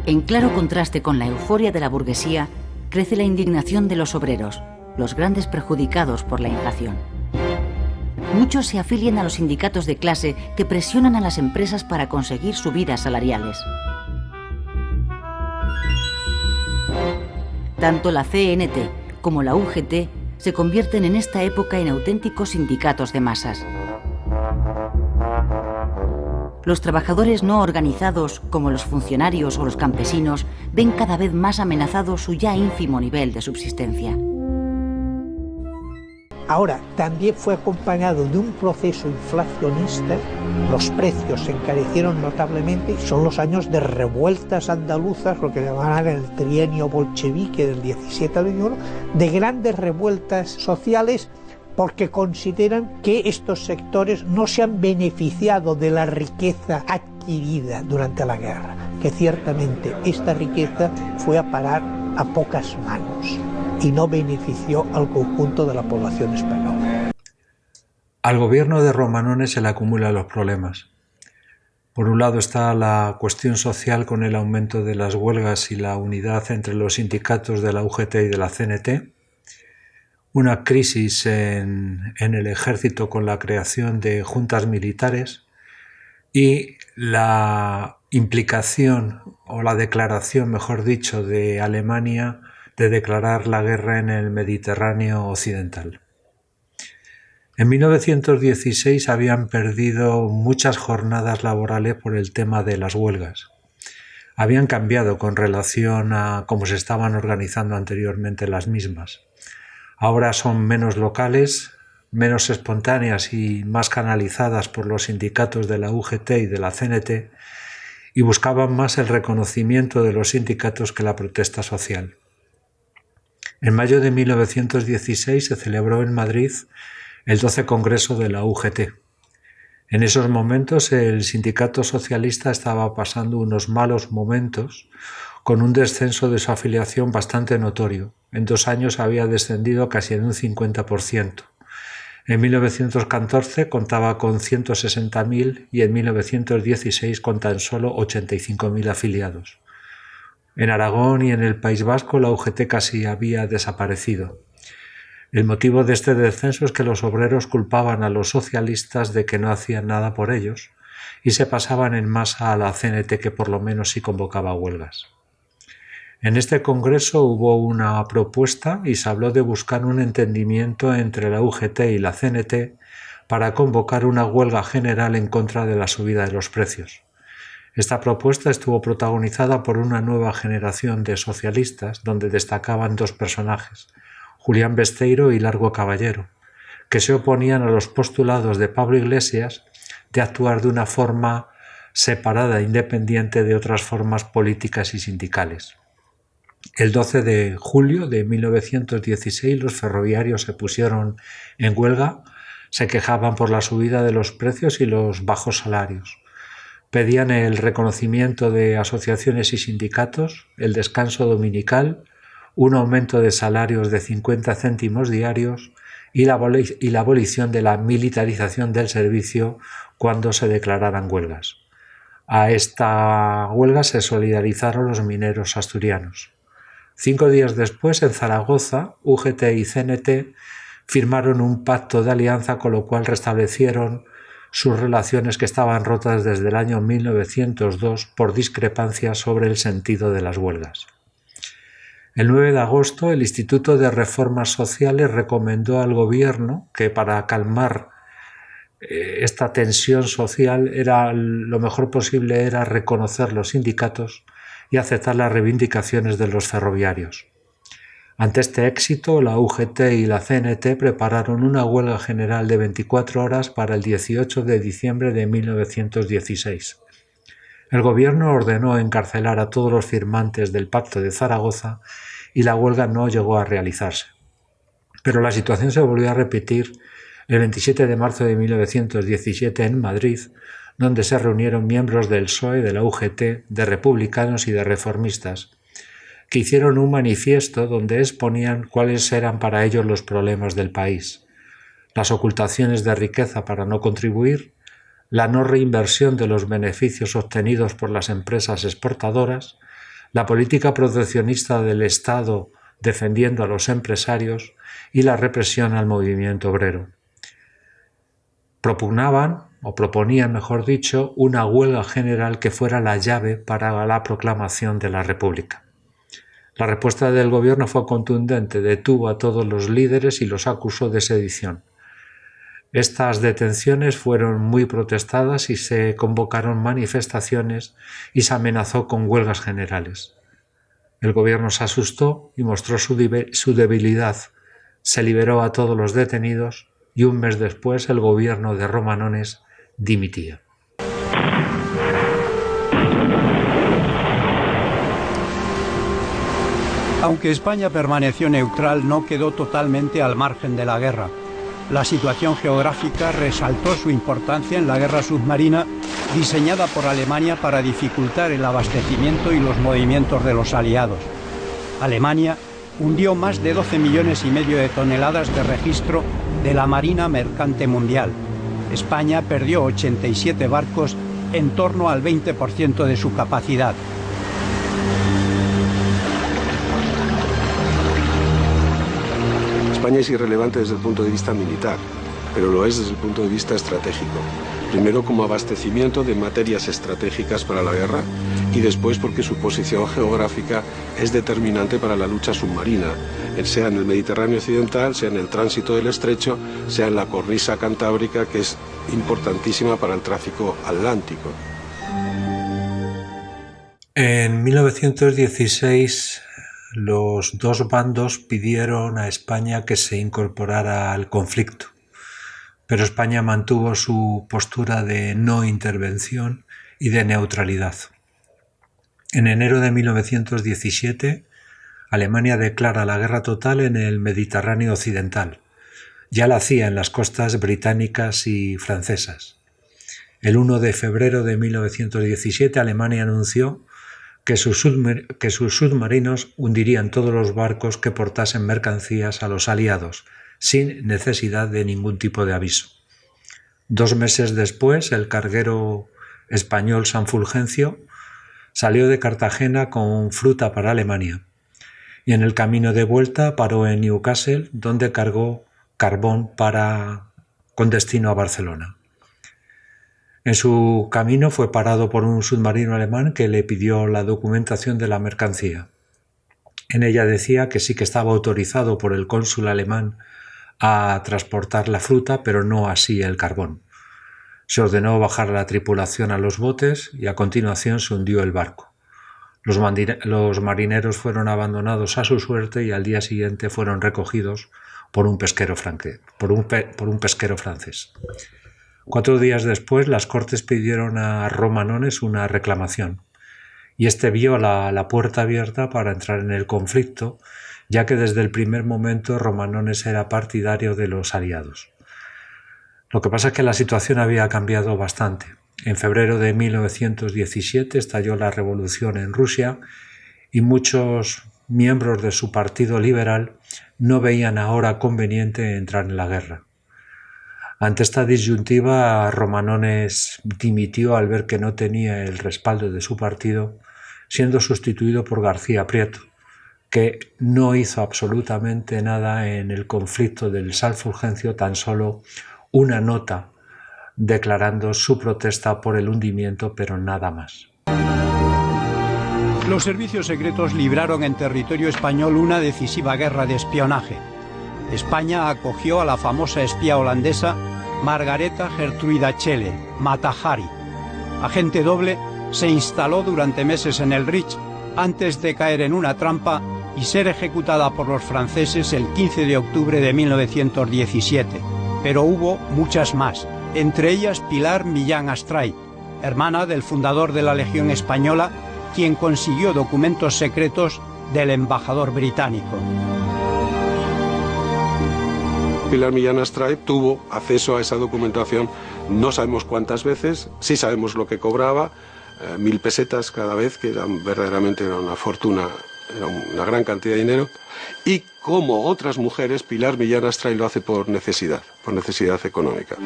En claro contraste con la euforia de la burguesía, crece la indignación de los obreros, los grandes perjudicados por la inflación. Muchos se afilian a los sindicatos de clase que presionan a las empresas para conseguir subidas salariales. Tanto la CNT como la UGT se convierten en esta época en auténticos sindicatos de masas. Los trabajadores no organizados, como los funcionarios o los campesinos, ven cada vez más amenazado su ya ínfimo nivel de subsistencia. Ahora, también fue acompañado de un proceso inflacionista, los precios se encarecieron notablemente, son los años de revueltas andaluzas, lo que llamaban el trienio bolchevique del 17 al 21, de grandes revueltas sociales, porque consideran que estos sectores no se han beneficiado de la riqueza adquirida durante la guerra, que ciertamente esta riqueza fue a parar a pocas manos y no benefició al conjunto de la población española. Al gobierno de Romanones se le acumulan los problemas. Por un lado está la cuestión social con el aumento de las huelgas y la unidad entre los sindicatos de la UGT y de la CNT, una crisis en el ejército con la creación de juntas militares y la implicación o la declaración, mejor dicho, de Alemania de declarar la guerra en el Mediterráneo occidental. En 1916 habían perdido muchas jornadas laborales por el tema de las huelgas. Habían cambiado con relación a cómo se estaban organizando anteriormente las mismas. Ahora son menos locales, menos espontáneas y más canalizadas por los sindicatos de la UGT y de la CNT, y buscaban más el reconocimiento de los sindicatos que la protesta social. En mayo de 1916 se celebró en Madrid el 12 Congreso de la UGT. En esos momentos el sindicato socialista estaba pasando unos malos momentos con un descenso de su afiliación bastante notorio. En 2 años había descendido casi en un 50%. En 1914 contaba con 160.000 y en 1916 con tan solo 85.000 afiliados. En Aragón y en el País Vasco la UGT casi había desaparecido. El motivo de este descenso es que los obreros culpaban a los socialistas de que no hacían nada por ellos y se pasaban en masa a la CNT, que por lo menos sí convocaba huelgas. En este congreso hubo una propuesta y se habló de buscar un entendimiento entre la UGT y la CNT para convocar una huelga general en contra de la subida de los precios. Esta propuesta estuvo protagonizada por una nueva generación de socialistas, donde destacaban 2 personajes, Julián Besteiro y Largo Caballero, que se oponían a los postulados de Pablo Iglesias de actuar de una forma separada e independiente de otras formas políticas y sindicales. El 12 de julio de 1916 los ferroviarios se pusieron en huelga, se quejaban por la subida de los precios y los bajos salarios. Pedían el reconocimiento de asociaciones y sindicatos, el descanso dominical, un aumento de salarios de 50 céntimos diarios y la abolición de la militarización del servicio cuando se declararan huelgas. A esta huelga se solidarizaron los mineros asturianos. 5 días después, en Zaragoza, UGT y CNT firmaron un pacto de alianza, con lo cual restablecieron sus relaciones que estaban rotas desde el año 1902 por discrepancias sobre el sentido de las huelgas. El 9 de agosto, el Instituto de Reformas Sociales recomendó al gobierno que para calmar esta tensión social lo mejor posible era reconocer los sindicatos y aceptar las reivindicaciones de los ferroviarios. Ante este éxito, la UGT y la CNT prepararon una huelga general de 24 horas para el 18 de diciembre de 1916. El gobierno ordenó encarcelar a todos los firmantes del Pacto de Zaragoza y la huelga no llegó a realizarse. Pero la situación se volvió a repetir el 27 de marzo de 1917 en Madrid, donde se reunieron miembros del PSOE, de la UGT, de republicanos y de reformistas, que hicieron un manifiesto donde exponían cuáles eran para ellos los problemas del país: las ocultaciones de riqueza para no contribuir, la no reinversión de los beneficios obtenidos por las empresas exportadoras, la política proteccionista del Estado defendiendo a los empresarios y la represión al movimiento obrero. Proponían, mejor dicho, una huelga general que fuera la llave para la proclamación de la República. La respuesta del gobierno fue contundente, detuvo a todos los líderes y los acusó de sedición. Estas detenciones fueron muy protestadas y se convocaron manifestaciones y se amenazó con huelgas generales. El gobierno se asustó y mostró su debilidad. Se liberó a todos los detenidos y un mes después el gobierno de Romanones dimitía. Aunque España permaneció neutral, no quedó totalmente al margen de la guerra. La situación geográfica resaltó su importancia en la guerra submarina diseñada por Alemania para dificultar el abastecimiento y los movimientos de los aliados. Alemania hundió más de 12,5 millones de toneladas de registro de la Marina Mercante Mundial. España perdió 87 barcos, en torno al 20% de su capacidad. España es irrelevante desde el punto de vista militar, pero lo es desde el punto de vista estratégico. Primero como abastecimiento de materias estratégicas para la guerra y después porque su posición geográfica es determinante para la lucha submarina, sea en el Mediterráneo occidental, sea en el tránsito del estrecho, sea en la cornisa cantábrica, que es importantísima para el tráfico atlántico. En 1916 los dos bandos pidieron a España que se incorporara al conflicto, pero España mantuvo su postura de no intervención y de neutralidad. En enero de 1917, Alemania declara la guerra total en el Mediterráneo occidental. Ya la hacía en las costas británicas y francesas. El 1 de febrero de 1917, Alemania anunció que sus submarinos hundirían todos los barcos que portasen mercancías a los aliados, sin necesidad de ningún tipo de aviso. 2 meses después, el carguero español San Fulgencio salió de Cartagena con fruta para Alemania y en el camino de vuelta paró en Newcastle, donde cargó carbón con destino a Barcelona. En su camino fue parado por un submarino alemán que le pidió la documentación de la mercancía. En ella decía que sí que estaba autorizado por el cónsul alemán a transportar la fruta, pero no así el carbón. Se ordenó bajar a la tripulación a los botes y a continuación se hundió el barco. Los marineros fueron abandonados a su suerte y al día siguiente fueron recogidos por un pesquero francés. 4 días después, las Cortes pidieron a Romanones una reclamación, y este vio la puerta abierta para entrar en el conflicto, ya que desde el primer momento Romanones era partidario de los aliados. Lo que pasa es que la situación había cambiado bastante. En febrero de 1917 estalló la revolución en Rusia y muchos miembros de su partido liberal no veían ahora conveniente entrar en la guerra. Ante esta disyuntiva, Romanones dimitió al ver que no tenía el respaldo de su partido, siendo sustituido por García Prieto, que no hizo absolutamente nada en el conflicto del San Fulgencio, tan solo una nota declarando su protesta por el hundimiento, pero nada más. Los servicios secretos libraron en territorio español una decisiva guerra de espionaje. España acogió a la famosa espía holandesa Margaretha Gertruida Schelle, Mata Hari. Agente doble, se instaló durante meses en el Reich antes de caer en una trampa y ser ejecutada por los franceses el 15 de octubre de 1917. Pero hubo muchas más, entre ellas Pilar Millán Astray, hermana del fundador de la Legión Española, quien consiguió documentos secretos del embajador británico. Pilar Millán Astray tuvo acceso a esa documentación, no sabemos cuántas veces, sí sabemos lo que cobraba, 1.000 pesetas cada vez, que verdaderamente era una fortuna, era una gran cantidad de dinero, y como otras mujeres, Pilar Millán Astray lo hace por necesidad económica.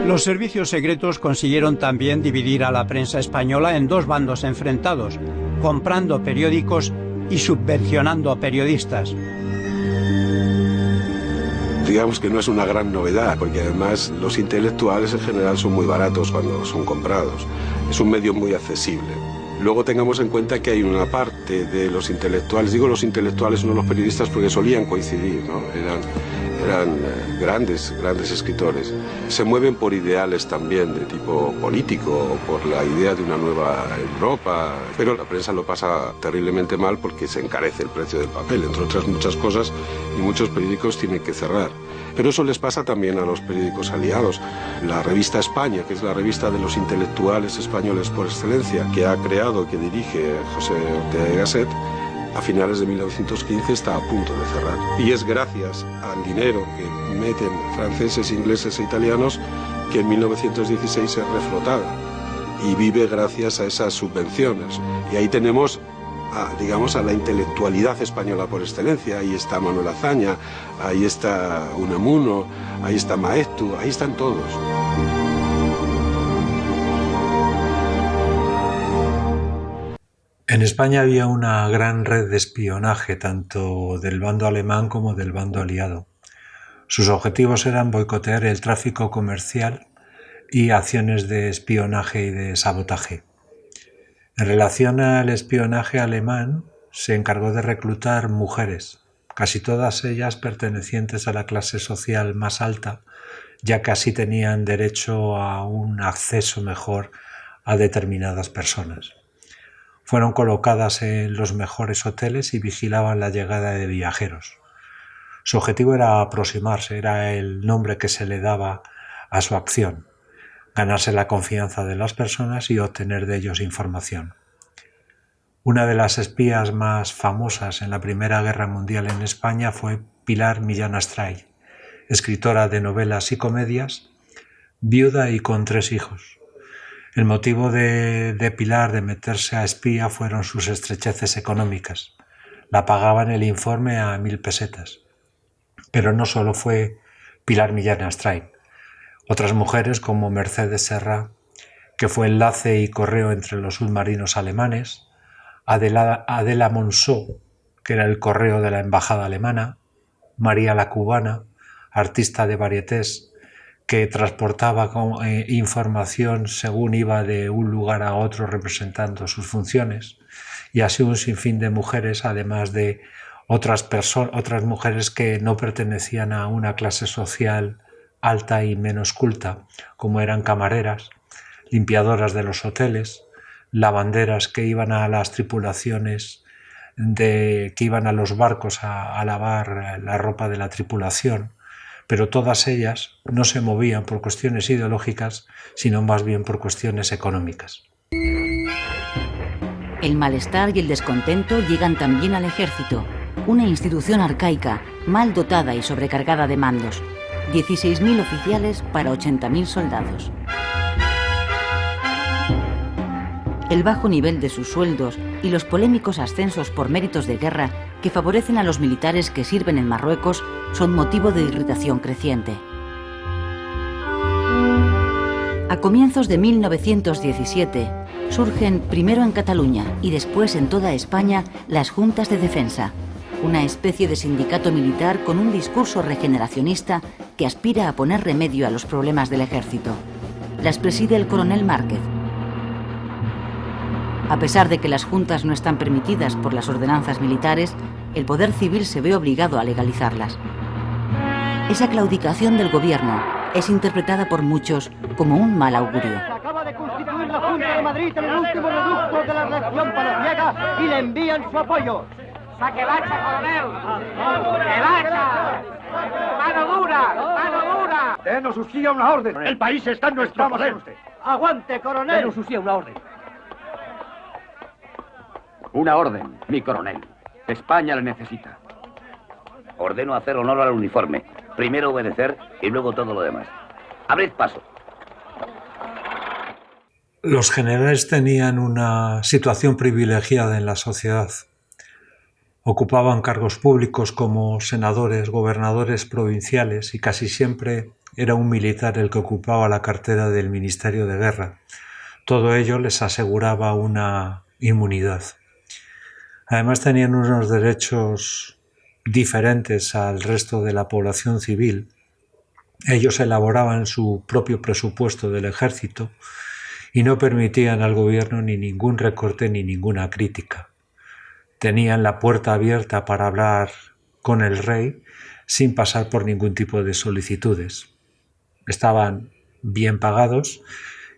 Los servicios secretos consiguieron también dividir a la prensa española en dos bandos enfrentados, comprando periódicos y subvencionando a periodistas. Digamos que no es una gran novedad, porque además los intelectuales en general son muy baratos cuando son comprados. Es un medio muy accesible. Luego tengamos en cuenta que hay una parte de los intelectuales, digo los intelectuales, no los periodistas, porque solían coincidir, ¿no? Eran grandes escritores. Se mueven por ideales también de tipo político o por la idea de una nueva Europa, pero la prensa lo pasa terriblemente mal porque se encarece el precio del papel, entre otras muchas cosas, y muchos periódicos tienen que cerrar. Pero eso les pasa también a los periódicos aliados. La revista España, que es la revista de los intelectuales españoles por excelencia, que ha creado, que dirige José Ortega y Gasset, a finales de 1915 está a punto de cerrar. Y es gracias al dinero que meten franceses, ingleses e italianos que en 1916 es reflotada y vive gracias a esas subvenciones. Y ahí tenemos digamos, a la intelectualidad española por excelencia. Ahí está Manuel Azaña, ahí está Unamuno, ahí está Maeztu, ahí están todos. En España había una gran red de espionaje, tanto del bando alemán como del bando aliado. Sus objetivos eran boicotear el tráfico comercial y acciones de espionaje y de sabotaje. En relación al espionaje alemán, se encargó de reclutar mujeres, casi todas ellas pertenecientes a la clase social más alta, ya que así tenían derecho a un acceso mejor a determinadas personas. Fueron colocadas en los mejores hoteles y vigilaban la llegada de viajeros. Su objetivo era aproximarse, era el nombre que se le daba a su acción, ganarse la confianza de las personas y obtener de ellos información. Una de las espías más famosas en la Primera Guerra Mundial en España fue Pilar Millán Astray, escritora de novelas y comedias, viuda y con 3 hijos. El motivo de Pilar de meterse a espía fueron sus estrecheces económicas. La pagaban el informe a 1000 pesetas. Pero no solo fue Pilar Millán Astray. Otras mujeres como Mercedes Serra, que fue enlace y correo entre los submarinos alemanes, Adela Monceau, que era el correo de la embajada alemana, María la Cubana, artista de varietés, que transportaba información según iba de un lugar a otro representando sus funciones, y así un sinfín de mujeres, además de otras mujeres que no pertenecían a una clase social alta y menos culta, como eran camareras, limpiadoras de los hoteles, lavanderas que iban a las tripulaciones, que iban a los barcos a lavar la ropa de la tripulación, pero todas ellas no se movían por cuestiones ideológicas, sino más bien por cuestiones económicas. El malestar y el descontento llegan también al ejército, una institución arcaica, mal dotada y sobrecargada de mandos. 16.000 oficiales para 80.000 soldados. El bajo nivel de sus sueldos y los polémicos ascensos por méritos de guerra que favorecen a los militares que sirven en Marruecos son motivo de irritación creciente. A comienzos de 1917 surgen primero en Cataluña y después en toda España las Juntas de Defensa, una especie de sindicato militar con un discurso regeneracionista que aspira a poner remedio a los problemas del ejército. Las preside el coronel Márquez. A pesar de que las juntas no están permitidas por las ordenanzas militares, el poder civil se ve obligado a legalizarlas. Esa claudicación del gobierno es interpretada por muchos como un mal augurio. Se acaba de constituir la Junta de Madrid en el último reducto de la reacción palaciega y le envían su apoyo. ¡Saque bacha, coronel! ¡Que bacha! ¡Mano dura! ¡Mano dura! Denos usted una orden. El país está en nuestro poder. ¡Aguante, coronel! Denos usted una orden. Una orden, mi coronel. España le necesita. Ordeno hacer honor al uniforme. Primero obedecer y luego todo lo demás. Abrid paso. Los generales tenían una situación privilegiada en la sociedad. Ocupaban cargos públicos como senadores, gobernadores provinciales y casi siempre era un militar el que ocupaba la cartera del Ministerio de Guerra. Todo ello les aseguraba una inmunidad. Además tenían unos derechos diferentes al resto de la población civil. Ellos elaboraban su propio presupuesto del ejército y no permitían al gobierno ni ningún recorte ni ninguna crítica. Tenían la puerta abierta para hablar con el rey sin pasar por ningún tipo de solicitudes. Estaban bien pagados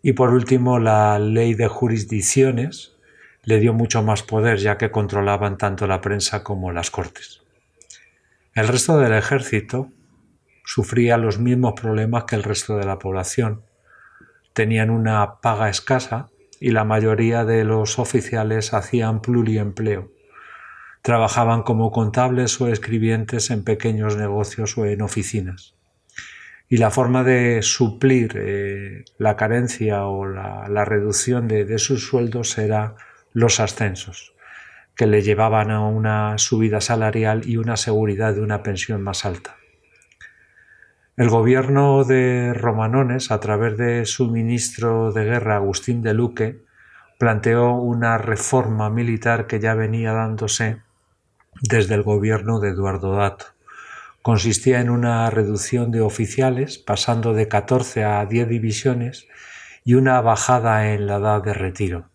y por último la ley de jurisdicciones le dio mucho más poder ya que controlaban tanto la prensa como las cortes. El resto del ejército sufría los mismos problemas que el resto de la población. Tenían una paga escasa y la mayoría de los oficiales hacían pluriempleo. Trabajaban como contables o escribientes en pequeños negocios o en oficinas. Y la forma de suplir la carencia o la reducción de sus sueldos era los ascensos, que le llevaban a una subida salarial y una seguridad de una pensión más alta. El gobierno de Romanones, a través de su ministro de guerra, Agustín de Luque, planteó una reforma militar que ya venía dándose desde el gobierno de Eduardo Dato. Consistía en una reducción de oficiales, pasando de 14 a 10 divisiones, y una bajada en la edad de retiro.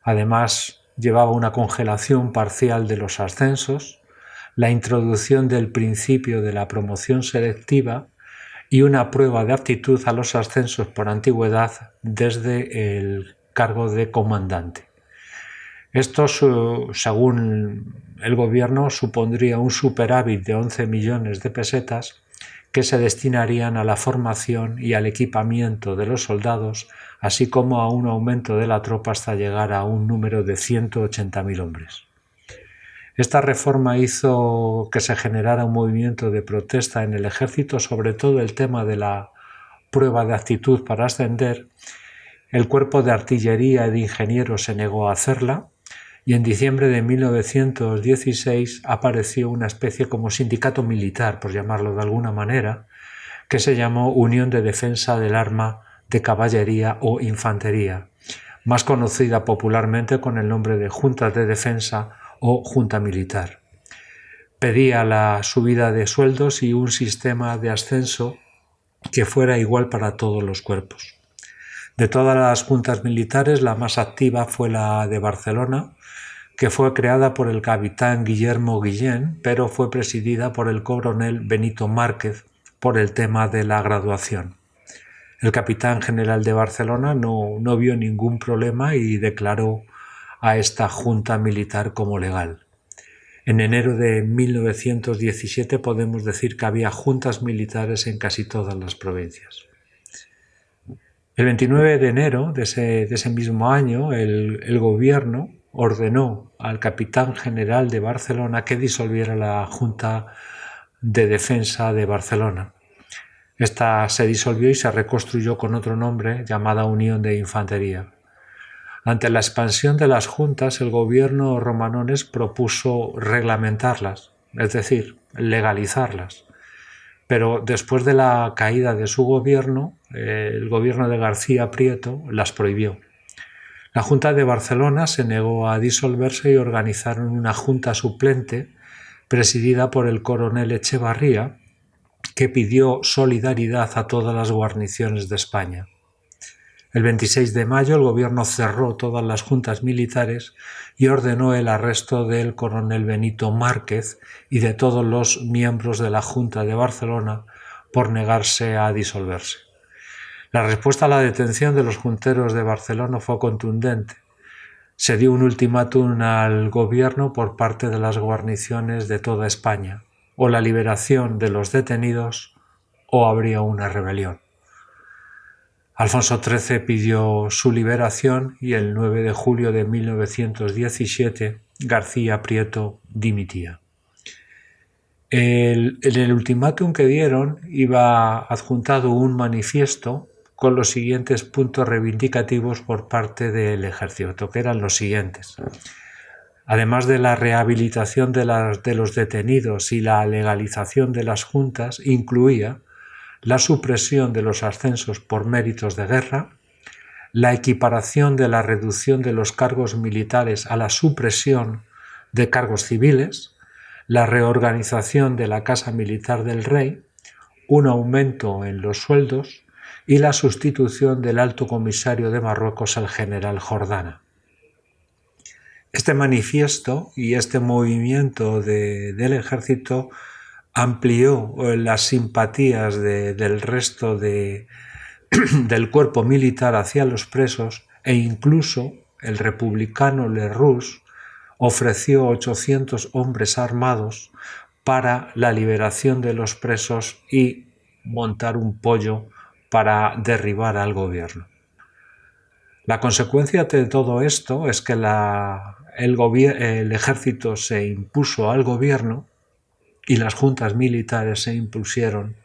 Además, llevaba una congelación parcial de los ascensos, la introducción del principio de la promoción selectiva y una prueba de aptitud a los ascensos por antigüedad desde el cargo de comandante. Esto, según el gobierno, supondría un superávit de 11 millones de pesetas que se destinarían a la formación y al equipamiento de los soldados, así como a un aumento de la tropa hasta llegar a un número de 180.000 hombres. Esta reforma hizo que se generara un movimiento de protesta en el ejército, sobre todo el tema de la prueba de aptitud para ascender. El cuerpo de artillería y de ingenieros se negó a hacerla y en diciembre de 1916 apareció una especie como sindicato militar, por llamarlo de alguna manera, que se llamó Unión de Defensa del Arma de Caballería o Infantería, más conocida popularmente con el nombre de Juntas de Defensa o Junta Militar. Pedía la subida de sueldos y un sistema de ascenso que fuera igual para todos los cuerpos. De todas las juntas militares, la más activa fue la de Barcelona, que fue creada por el capitán Guillermo Guillén, pero fue presidida por el coronel Benito Márquez por el tema de la graduación. El capitán general de Barcelona no vio ningún problema y declaró a esta junta militar como legal. En enero de 1917 podemos decir que había juntas militares en casi todas las provincias. El 29 de enero de ese mismo año, el gobierno ordenó al capitán general de Barcelona que disolviera la Junta de Defensa de Barcelona. Esta se disolvió y se reconstruyó con otro nombre, llamada Unión de Infantería. Ante la expansión de las juntas, el gobierno Romanones propuso reglamentarlas, es decir, legalizarlas. Pero después de la caída de su gobierno, el gobierno de García Prieto las prohibió. La Junta de Barcelona se negó a disolverse y organizaron una junta suplente presidida por el coronel Echevarría, que pidió solidaridad a todas las guarniciones de España. El 26 de mayo el gobierno cerró todas las juntas militares y ordenó el arresto del coronel Benito Márquez y de todos los miembros de la Junta de Barcelona por negarse a disolverse. La respuesta a la detención de los junteros de Barcelona fue contundente. Se dio un ultimátum al gobierno por parte de las guarniciones de toda España: o la liberación de los detenidos o habría una rebelión. Alfonso XIII pidió su liberación y el 9 de julio de 1917 García Prieto dimitía. En el ultimátum que dieron iba adjuntado un manifiesto con los siguientes puntos reivindicativos por parte del ejército, que eran los siguientes. Además de la rehabilitación de los detenidos y la legalización de las juntas, incluía la supresión de los ascensos por méritos de guerra, la equiparación de la reducción de los cargos militares a la supresión de cargos civiles, la reorganización de la Casa Militar del Rey, un aumento en los sueldos y la sustitución del Alto Comisario de Marruecos al general Jordana. Este manifiesto y este movimiento del ejército amplió las simpatías del resto del cuerpo militar hacia los presos e incluso el republicano Lerroux ofreció 800 hombres armados para la liberación de los presos y montar un pollo para derribar al gobierno. La consecuencia de todo esto es que el ejército se impuso al gobierno y las juntas militares se impusieron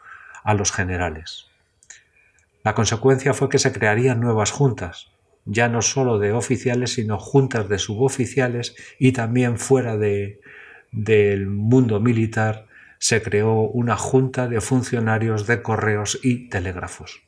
a los generales. La consecuencia fue que se crearían nuevas juntas, ya no solo de oficiales, sino juntas de suboficiales, y también fuera del mundo militar se creó una junta de funcionarios de correos y telégrafos.